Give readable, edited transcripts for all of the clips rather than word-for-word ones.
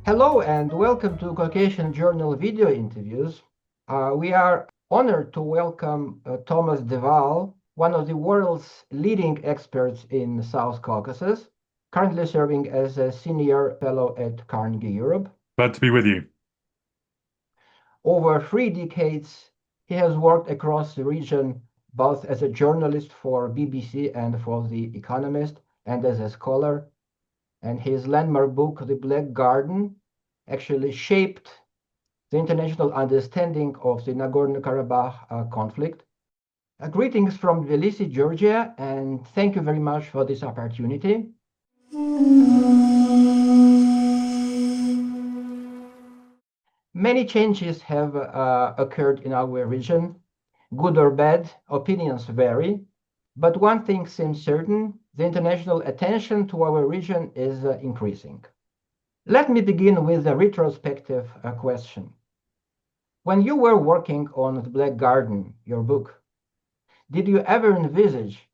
Hello and welcome to Caucasian Journal video interviews. We are honored to welcome Thomas de Waal, one of the world's leading experts in South Caucasus, currently serving as a senior fellow at Carnegie Europe. Glad to be with you. Over 3 decades, he has worked across the region both as a journalist for BBC and for The Economist and as a scholar. And his landmark book, The Black Garden, actually shaped the international understanding of the Nagorno-Karabakh conflict. Greetings from Tbilisi, Georgia, and thank you very much for this opportunity. Many changes have occurred in our region. Good or bad, opinions vary. But one thing seems certain, the international attention to our region is increasing. Let me begin with a retrospective question. When you were working on The Black Garden, your book, did you ever envisage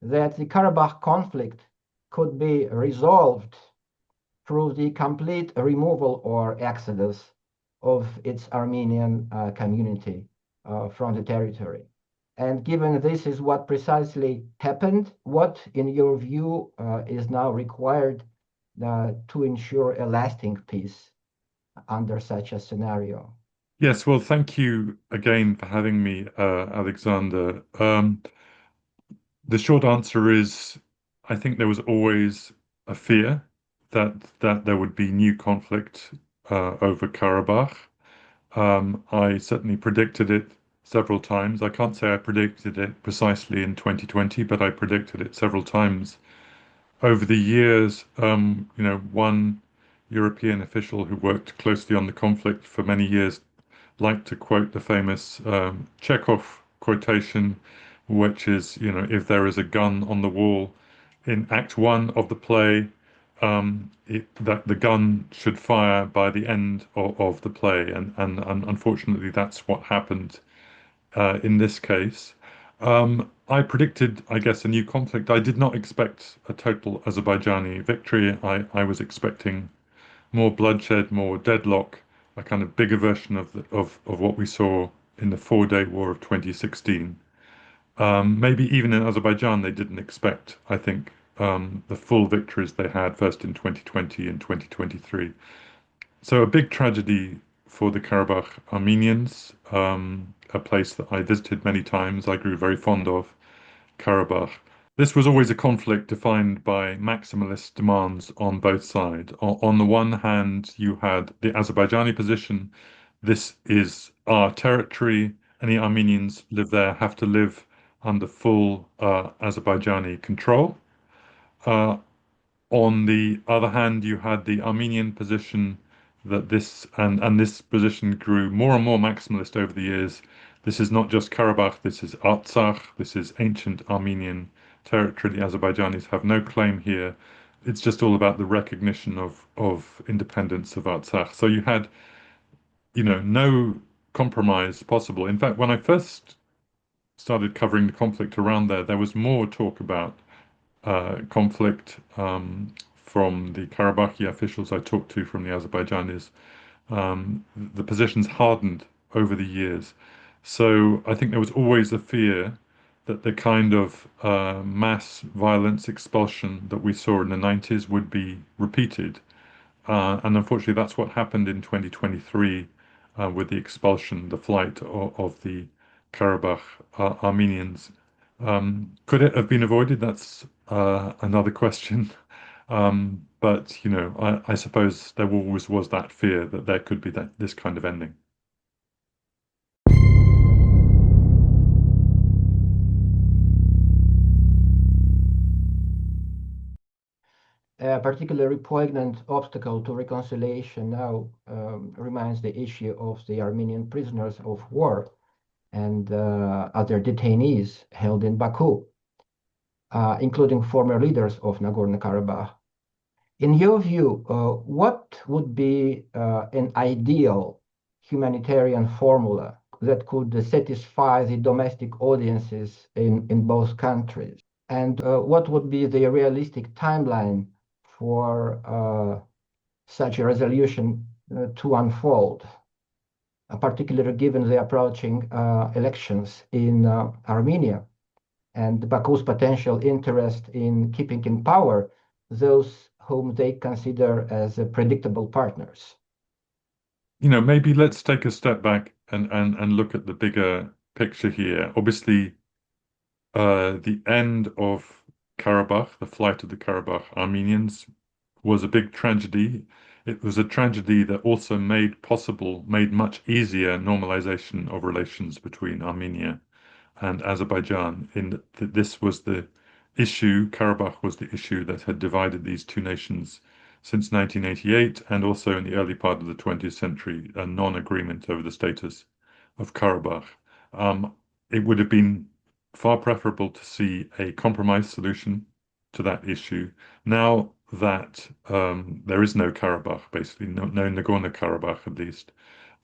that the Karabakh conflict could be resolved through the complete removal or exodus of its Armenian community from the territory? And given this is what precisely happened, what, in your view, is now required to ensure a lasting peace under such a scenario? Yes, well, thank you again for having me, Alexander. The short answer is, I think there was always a fear that there would be new conflict over Karabakh. I certainly predicted it several times. I can't say I predicted it precisely in 2020, but I predicted it several times over the years. One European official who worked closely on the conflict for many years liked to quote the famous Chekhov quotation, which is, if there is a gun on the wall in Act One of the play, that the gun should fire by the end of the play, and unfortunately, that's what happened in this case. I predicted, I guess, a new conflict. I did not expect a total Azerbaijani victory. I was expecting more bloodshed, more deadlock, a kind of bigger version of what we saw in the four-day war of 2016. Maybe even in Azerbaijan, they didn't expect, I think, the full victories they had first in 2020 and 2023. So a big tragedy for the Karabakh Armenians, a place that I visited many times. I grew very fond of Karabakh. This was always a conflict defined by maximalist demands on both sides. On the one hand, you had the Azerbaijani position. This is our territory. Any Armenians live there have to live under full Azerbaijani control. Uh, on the other hand, you had the Armenian position that and this position grew more and more maximalist over the years. This is not just Karabakh, this is Artsakh, this is ancient Armenian territory. The Azerbaijanis have no claim here. It's just all about the recognition of independence of Artsakh. So you had, no compromise possible. In fact, when I first started covering the conflict around there, there was more talk about conflict from the Karabakhi officials I talked to from the Azerbaijanis. The positions hardened over the years. So I think there was always a fear that the kind of mass violence expulsion that we saw in the 90s would be repeated. And unfortunately, that's what happened in 2023 with the expulsion, the flight of the Karabakh Armenians. Could it have been avoided? That's another question. But I suppose there always was that fear that there could be this kind of ending. A particularly poignant obstacle to reconciliation now remains the issue of the Armenian prisoners of war and other detainees held in Baku, including former leaders of Nagorno-Karabakh. In your view, what would be an ideal humanitarian formula that could satisfy the domestic audiences in both countries? And what would be the realistic timeline for such a resolution to unfold, particularly given the approaching elections in Armenia and Baku's potential interest in keeping in power those whom they consider as predictable partners. Maybe let's take a step back and look at the bigger picture here. Obviously, the end of Karabakh, the flight of the Karabakh Armenians, was a big tragedy. It was a tragedy that also made much easier normalization of relations between Armenia and Azerbaijan. This was the issue, Karabakh was the issue that had divided these two nations since 1988, and also in the early part of the 20th century, a non-agreement over the status of Karabakh. It would have been far preferable to see a compromise solution to that issue. Now that there is no Karabakh, basically, no Nagorno-Karabakh at least,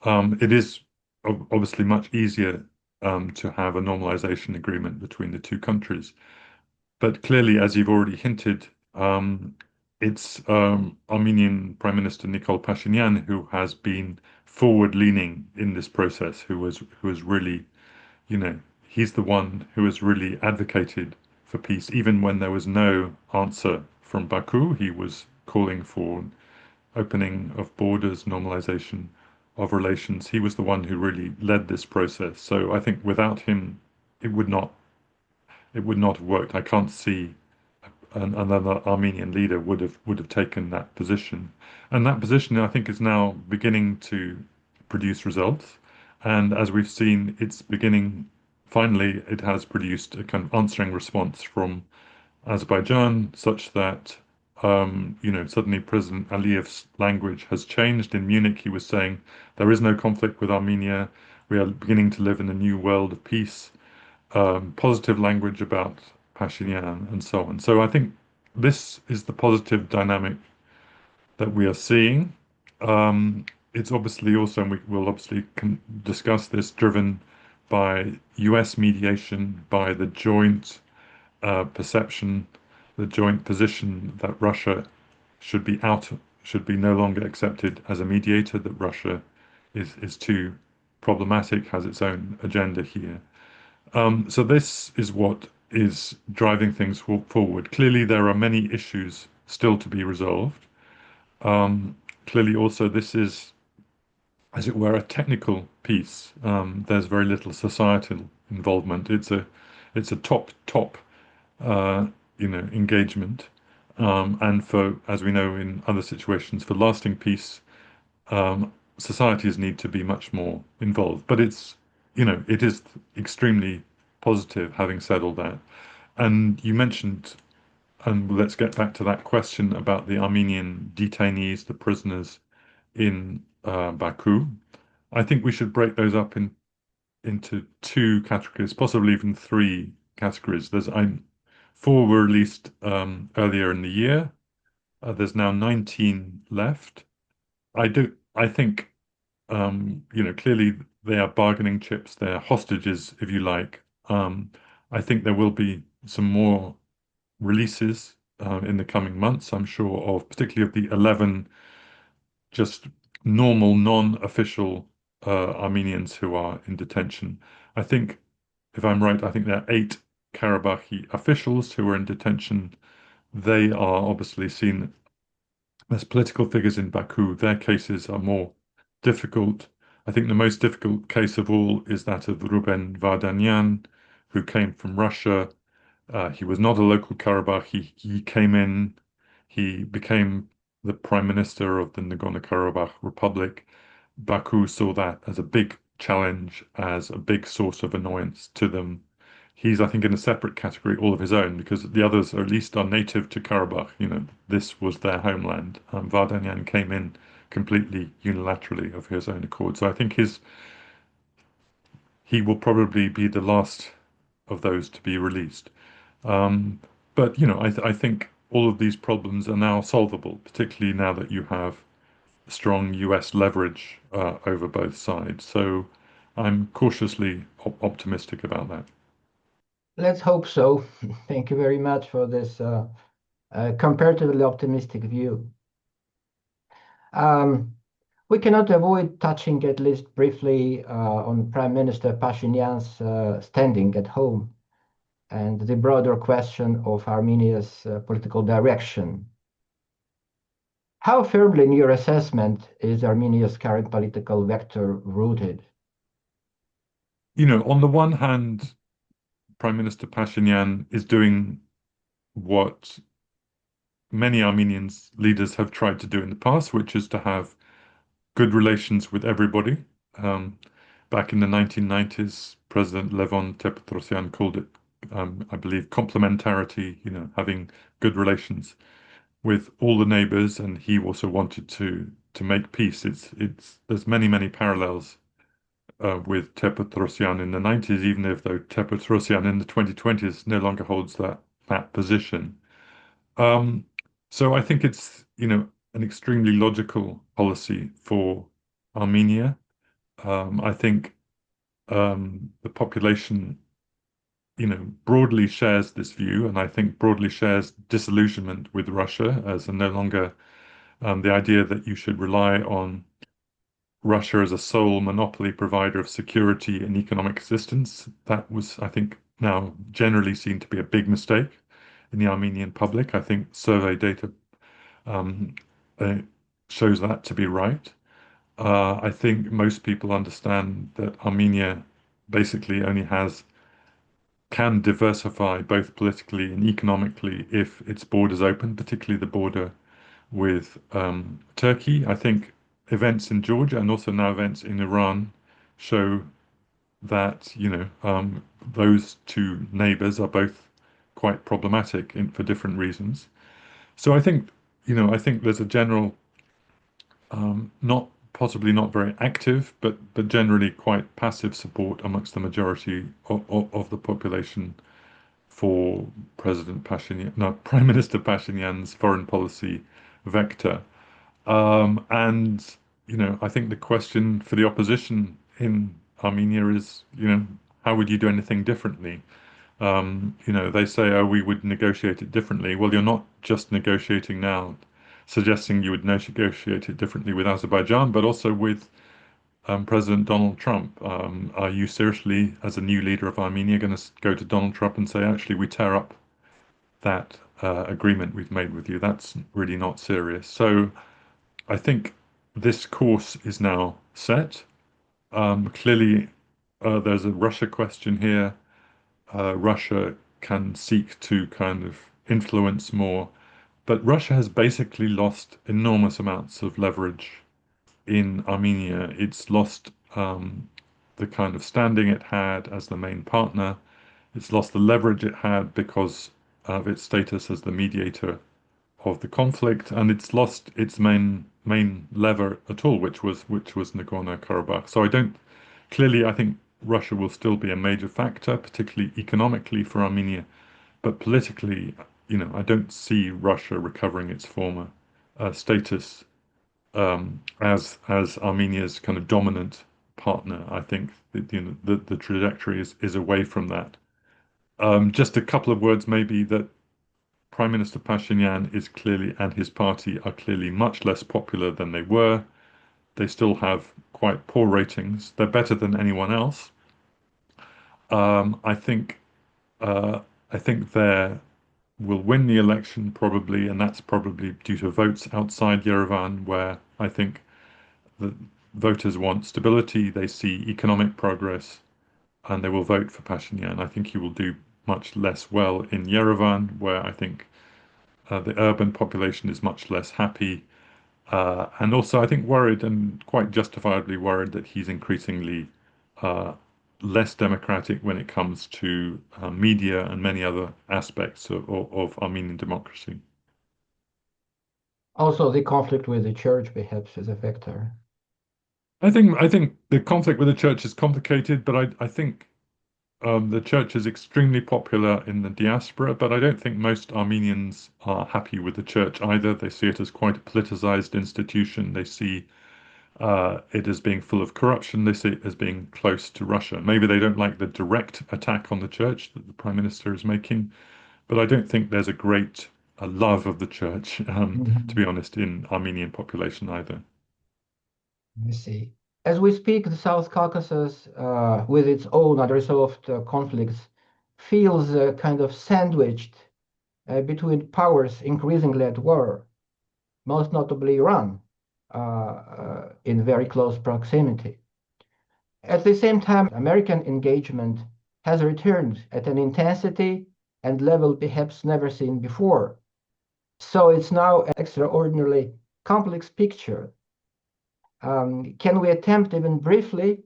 it is obviously much easier to have a normalization agreement between the two countries. But clearly, as you've already hinted, it's Armenian Prime Minister Nikol Pashinyan who has been forward-leaning in this process, who was really, he's the one who has really advocated for peace, even when there was no answer from Baku. He was calling for opening of borders, normalization of relations. He was the one who really led this process. So I think without him, it would not have worked. I can't see another Armenian leader would have taken that position. And that position, I think, is now beginning to produce results. And as we've seen, finally, it has produced a kind of answering response from Azerbaijan, such that suddenly President Aliyev's language has changed. In Munich, he was saying there is no conflict with Armenia. We are beginning to live in a new world of peace. Positive language about Pashinyan and so on. So I think this is the positive dynamic that we are seeing. It's obviously also, and we will obviously discuss this, driven by US mediation, by the joint perception, the joint position that Russia should be no longer accepted as a mediator, that Russia is too problematic, has its own agenda here. So this is what is driving things forward. Clearly, there are many issues still to be resolved. Clearly, also, this is, as it were, a technical piece. There's very little societal involvement. It's a top engagement. And for, as we know in other situations, for lasting peace, societies need to be much more involved. But it is extremely positive, having said all that. And you mentioned, and let's get back to that question about the Armenian detainees, the prisoners in Baku. I think we should break those up into two categories, possibly even three categories. Four were released earlier in the year. There's now 19 left. I think clearly they are bargaining chips. They're hostages, if you like. I think there will be some more releases in the coming months, I'm sure, particularly of the 11 just normal, non-official Armenians who are in detention. I think, if I'm right, I think there are 8 Karabakhi officials who are in detention. They are obviously seen as political figures in Baku. Their cases are more difficult. I think the most difficult case of all is that of Ruben Vardanyan, who came from Russia. He was not a local Karabakh. He came in, he became the prime minister of the Nagorno-Karabakh Republic. Baku saw that as a big challenge, as a big source of annoyance to them. He's, I think, in a separate category all of his own, because the others, at least, are native to Karabakh. This was their homeland. Vardanyan came in completely unilaterally of his own accord. So I think he will probably be the last of those to be released. Um, but I think all of these problems are now solvable, particularly now that you have strong US leverage over both sides. So I'm cautiously optimistic about that. Let's hope so. Thank you very much for this comparatively optimistic view. Um, we cannot avoid touching at least briefly on Prime Minister Pashinyan's standing at home and the broader question of Armenia's political direction. How firmly, in your assessment, is Armenia's current political vector rooted? On the one hand, Prime Minister Pashinyan is doing what many Armenians leaders have tried to do in the past, which is to have good relations with everybody. Um, Back in the 1990s, President Levon Tepetosyan called it, I believe, complementarity, having good relations with all the neighbors, and he also wanted to make peace. There's many parallels with Tepetosyan in the 90s, even if though Tepetosyan in the 2020s no longer holds that position. Um, so I think it's, an extremely logical policy for Armenia. I think the population, broadly shares this view, and I think broadly shares disillusionment with Russia as a no longer the idea that you should rely on Russia as a sole monopoly provider of security and economic assistance. That was, I think, now generally seen to be a big mistake in the Armenian public. I think survey data um, uh, shows that to be right. I think most people understand that Armenia basically only can diversify both politically and economically if its borders open, particularly the border with Turkey. I think events in Georgia and also now events in Iran show that, those two neighbors are both quite problematic for different reasons. So I think there's a general, not possibly not very active, but generally quite passive support amongst the majority of the population for President Pashinyan, no, Prime Minister Pashinyan's foreign policy vector. And I think the question for the opposition in Armenia is, how would you do anything differently? They say, oh, we would negotiate it differently. Well, you're not just negotiating now, suggesting you would negotiate it differently with Azerbaijan, but also with President Donald Trump. Are you seriously, as a new leader of Armenia, going to go to Donald Trump and say, actually, we tear up that agreement we've made with you? That's really not serious. So I think this course is now set. Clearly, there's a Russia question here. Russia can seek to kind of influence more, but Russia has basically lost enormous amounts of leverage in Armenia. It's lost the kind of standing it had as the main partner. It's lost the leverage it had because of its status as the mediator of the conflict, and it's lost its main lever at all, which was Nagorno-Karabakh. So I think Russia will still be a major factor, particularly economically for Armenia, but politically, I don't see Russia recovering its former status as Armenia's kind of dominant partner. I think that, the trajectory is away from that. Just a couple of words, maybe, that Prime Minister Pashinyan is clearly, and his party are clearly much less popular than they were. They still have quite poor ratings. They're better than anyone else. Um, I think uh, I think they will win the election probably, and that's probably due to votes outside Yerevan, where I think the voters want stability. They see economic progress, and they will vote for Pashinyan. I think he will do much less well in Yerevan, where I think the urban population is much less happy. And also, I think worried and quite justifiably worried that he's increasingly uh, less democratic when it comes to media and many other aspects of Armenian democracy. Also, the conflict with the church perhaps is a factor. I think the conflict with the church is complicated, but I think the church is extremely popular in the diaspora, but I don't think most Armenians are happy with the church either. They see it as quite a politicized institution. They see it as being full of corruption. They see it as being close to Russia. Maybe they don't like the direct attack on the church that the Prime Minister is making, but I don't think there's a great a love of the church, to be Mhm. honest, in Armenian population either. I see. As we speak, the South Caucasus, with its own unresolved conflicts, feels kind of sandwiched between powers increasingly at war, most notably Iran, in very close proximity. At the same time, American engagement has returned at an intensity and level perhaps never seen before. So it's now an extraordinarily complex picture. Can we attempt even briefly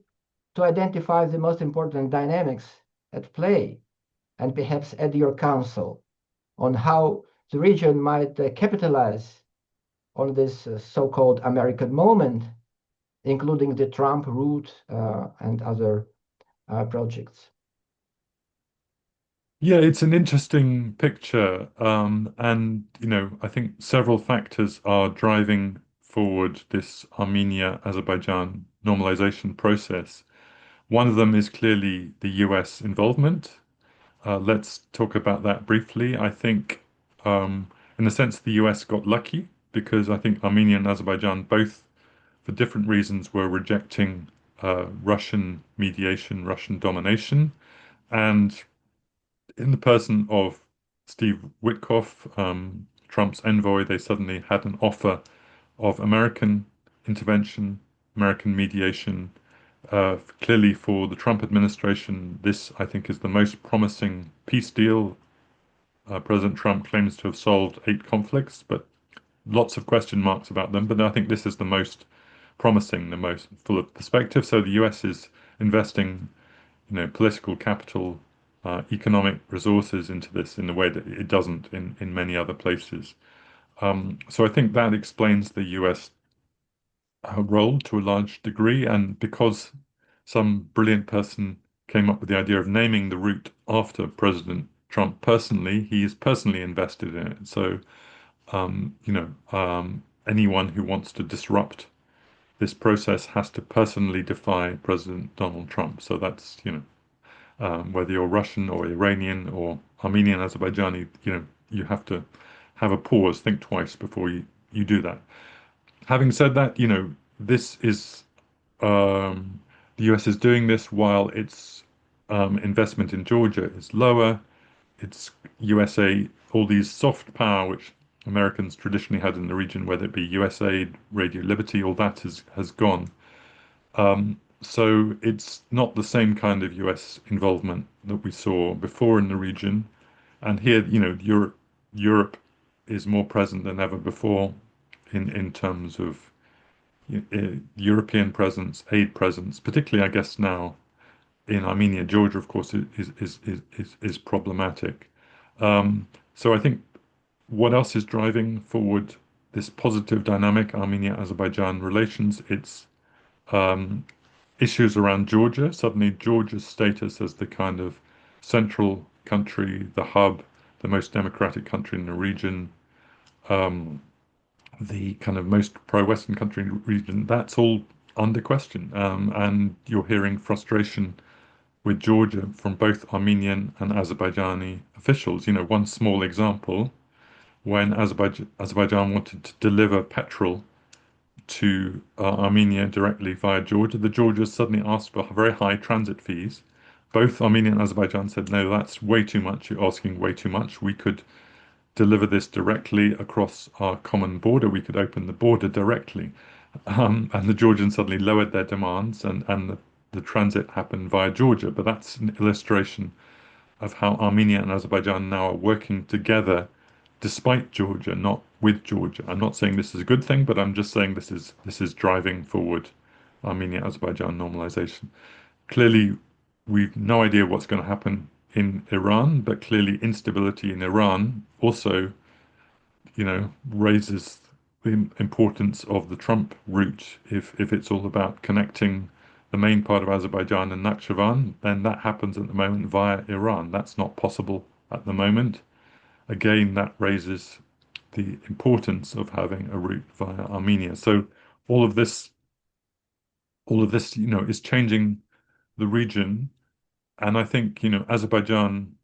to identify the most important dynamics at play and perhaps add your counsel on how the region might capitalize on this so-called American moment, including the Trump route and other projects? Yeah, it's an interesting picture. And, I think several factors are driving forward this Armenia-Azerbaijan normalization process. One of them is clearly the US involvement. Let's talk about that briefly. I think, in a sense, the US got lucky because I think Armenia and Azerbaijan both, for different reasons, were rejecting Russian mediation, Russian domination. And in the person of Steve Witkoff, Trump's envoy, they suddenly had an offer of American intervention, American mediation. Clearly, for the Trump administration, this, I think, is the most promising peace deal. President Trump claims to have solved 8 conflicts, but lots of question marks about them. But I think this is the most promising, the most full of perspective. So the US is investing, political capital, economic resources into this in a way that it doesn't in many other places. So I think that explains the US role to a large degree. And because some brilliant person came up with the idea of naming the route after President Trump personally, he is personally invested in it. So, anyone who wants to disrupt this process has to personally defy President Donald Trump. So that's, whether you're Russian or Iranian or Armenian, Azerbaijani, you have to have a pause, think twice before you do that. Having said that, this is the US is doing this while its investment in Georgia is lower. It's USA, all these soft power which Americans traditionally had in the region, whether it be USAID, Radio Liberty, all that has gone. So it's not the same kind of US involvement that we saw before in the region. And here, Europe is more present than ever before in terms of European presence, aid presence, particularly, I guess, now in Armenia. Georgia, of course, is problematic. So I think what else is driving forward this positive dynamic, Armenia-Azerbaijan relations? It's issues around Georgia. Suddenly, Georgia's status as the kind of central country, the hub, the most democratic country in the region, um, the kind of most pro-Western country in the region, that's all under question. And you're hearing frustration with Georgia from both Armenian and Azerbaijani officials. One small example, when Azerbaijan wanted to deliver petrol to Armenia directly via Georgia, the Georgians suddenly asked for very high transit fees. Both Armenia and Azerbaijan said, no, that's way too much. You're asking way too much. We could deliver this directly across our common border. We could open the border directly. And the Georgians suddenly lowered their demands, and the transit happened via Georgia. But that's an illustration of how Armenia and Azerbaijan now are working together despite Georgia, not with Georgia. I'm not saying this is a good thing, but I'm just saying this is driving forward Armenia-Azerbaijan normalization. Clearly, we've no idea what's going to happen in Iran, but clearly instability in Iran also, raises the importance of the Trump route. If it's all about connecting the main part of Azerbaijan and Nakhchivan, then that happens at the moment via Iran. That's not possible at the moment. Again, that raises the importance of having a route via Armenia. So all of this, is changing the region. And I think, Azerbaijan,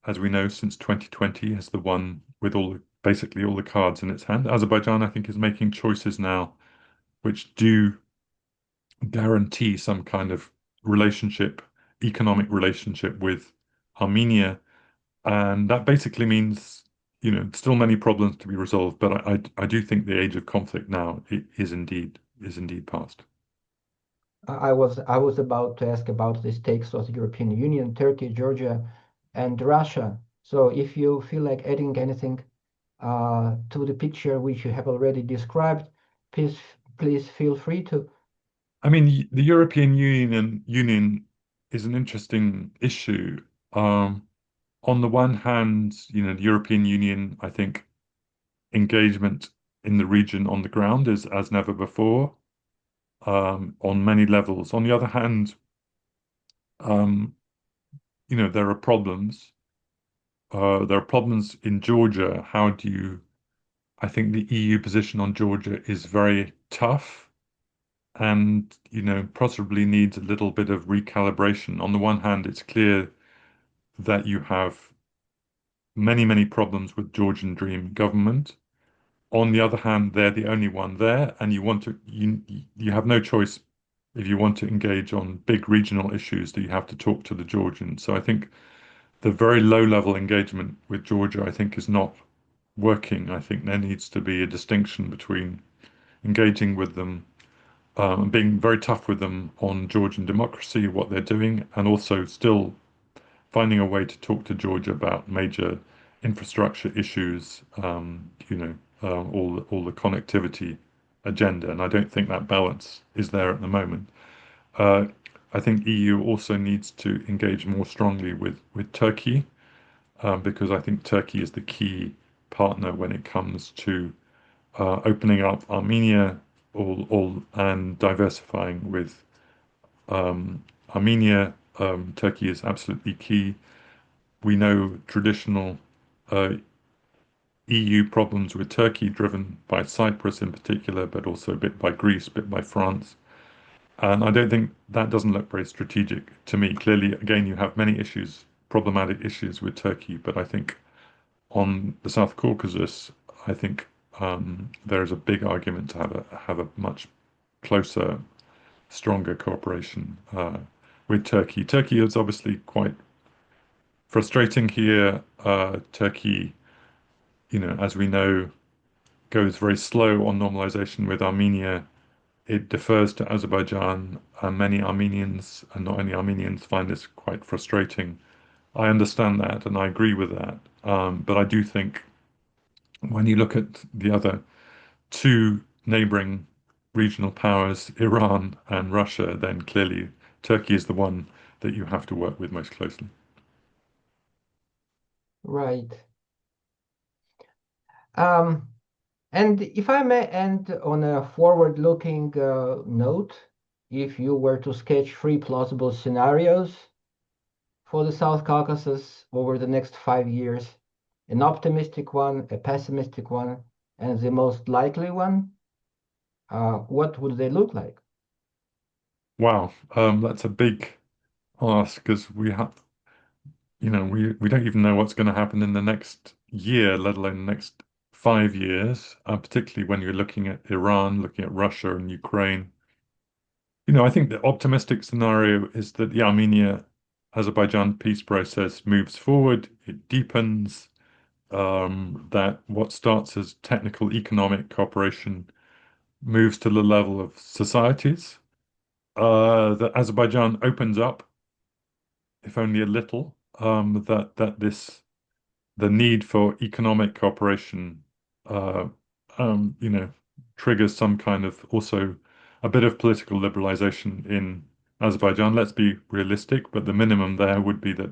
as we know, since 2020, has the one with all the basically all the cards in its hand. Azerbaijan, I think, is making choices now which do guarantee some kind of relationship, economic relationship with Armenia. And that basically means, still many problems to be resolved, but I do think the age of conflict now is indeed past. I was about to ask about the stakes of the European Union, Turkey, Georgia, and Russia. So if you feel like adding anything to the picture which you have already described, please please feel free to. I mean, the European Union is an interesting issue. On the one hand, the European Union, I think, engagement in the region on the ground is as never before, on many levels. On the other hand, um, there are problems. There are problems in Georgia. I think the EU position on Georgia is very tough and, possibly needs a little bit of recalibration. On the one hand, it's clear that you have many, many problems with Georgian Dream government. On the other hand, they're the only one there, and you have no choice if you want to engage on big regional issues that you have to talk to the Georgians. So I think the very low level engagement with Georgia, I think, is not working. I think there needs to be a distinction between engaging with them, being very tough with them on Georgian democracy, what they're doing, and also still finding a way to talk to Georgia about major infrastructure issues, all the connectivity agenda. And I don't think that balance is there at the moment. Uh, I think EU also needs to engage more strongly with Turkey, because I think Turkey is the key partner when it comes to opening up Armenia all and diversifying with Armenia. Turkey is absolutely key. We know traditional uh, EU problems with Turkey, driven by Cyprus in particular, but also a bit by Greece, a bit by France. And I don't think that doesn't look very strategic to me. Clearly, again, you have many issues, problematic issues with Turkey, but I think on the South Caucasus, I think there is a big argument to have a much closer, stronger cooperation with Turkey. Turkey is obviously quite frustrating here. Turkey, as we know, goes very slow on normalization with Armenia. It defers to Azerbaijan, and many Armenians, and not only Armenians, find this quite frustrating. I understand that, and I agree with that. But I do think when you look at the other two neighboring regional powers, Iran and Russia, then clearly Turkey is the one that you have to work with most closely. Right. Um, and if I may end on a forward-looking note, if you were to sketch three plausible scenarios for the South Caucasus over the next 5 years, an optimistic one, a pessimistic one, and the most likely one, what would they look like? Wow, that's a big ask because we don't even know what's going to happen in the next year, let alone the next 5 years, particularly when you're looking at Iran, looking at Russia and Ukraine. I think the optimistic scenario is that the Armenia-Azerbaijan peace process moves forward, it deepens, that what starts as technical economic cooperation moves to the level of societies, that Azerbaijan opens up, if only a little, the need for economic cooperation, uh, um, you know, triggers some kind of also a bit of political liberalization in Azerbaijan. Let's be realistic, but the minimum there would be that,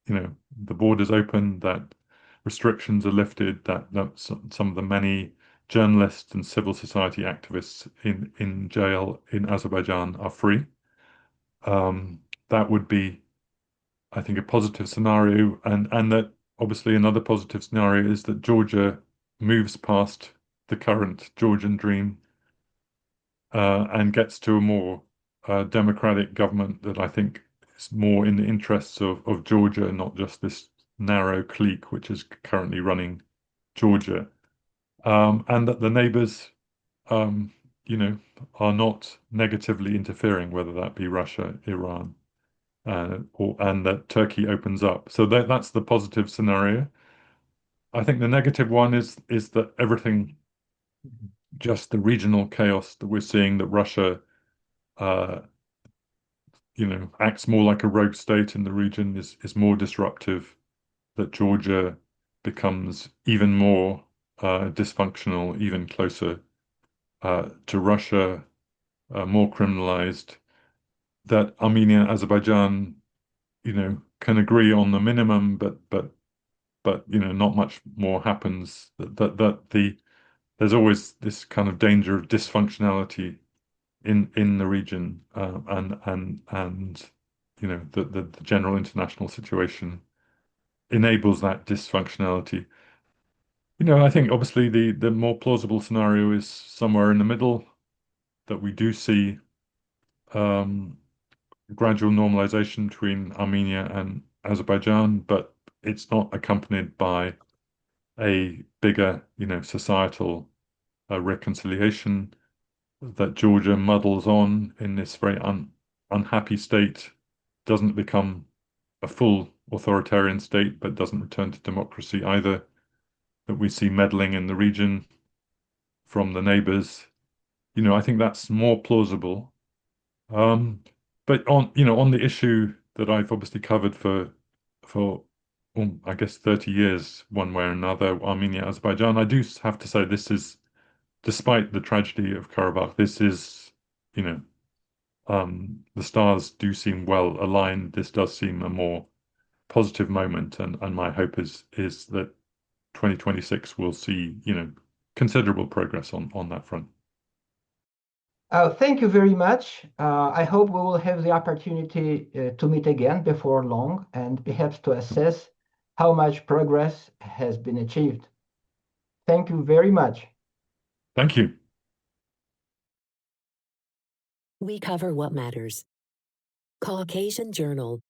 the borders open, that restrictions are lifted, that some of the many journalists and civil society activists in jail in Azerbaijan are free. That would be, I think, a positive scenario, and that obviously another positive scenario is that Georgia moves past the current Georgian dream, and gets to a more democratic government that I think is more in the interests of Georgia, not just this narrow clique which is currently running Georgia, and that the neighbors, you know, are not negatively interfering, whether that be Russia, Iran, and that Turkey opens up. So that's the positive scenario. I think the negative one is that everything, just the regional chaos that we're seeing, that Russia, uh, acts more like a rogue state in the region, is more disruptive. That Georgia becomes even more dysfunctional, even closer to Russia, more criminalized. That Armenia and Azerbaijan, can agree on the minimum, but not much more happens. There's always this kind of danger of dysfunctionality in the region, and the general international situation enables that dysfunctionality. I think obviously the more plausible scenario is somewhere in the middle, that we do see gradual normalization between Armenia and Azerbaijan, but it's not accompanied by a bigger, societal reconciliation. That Georgia muddles on in this very unhappy state, doesn't become a full authoritarian state, but doesn't return to democracy either. That we see meddling in the region from the neighbors. I think that's more plausible. But on the issue that I've obviously covered for I guess 30 years, one way or another, Armenia, Azerbaijan, I do have to say this is, despite the tragedy of Karabakh, this is, the stars do seem well aligned. This does seem a more positive moment, and my hope is that 2026 will see, considerable progress on that front. Thank you very much. I hope we will have the opportunity to meet again before long, and perhaps to assess how much progress has been achieved. Thank you very much. Thank you. We cover what matters. Caucasian Journal.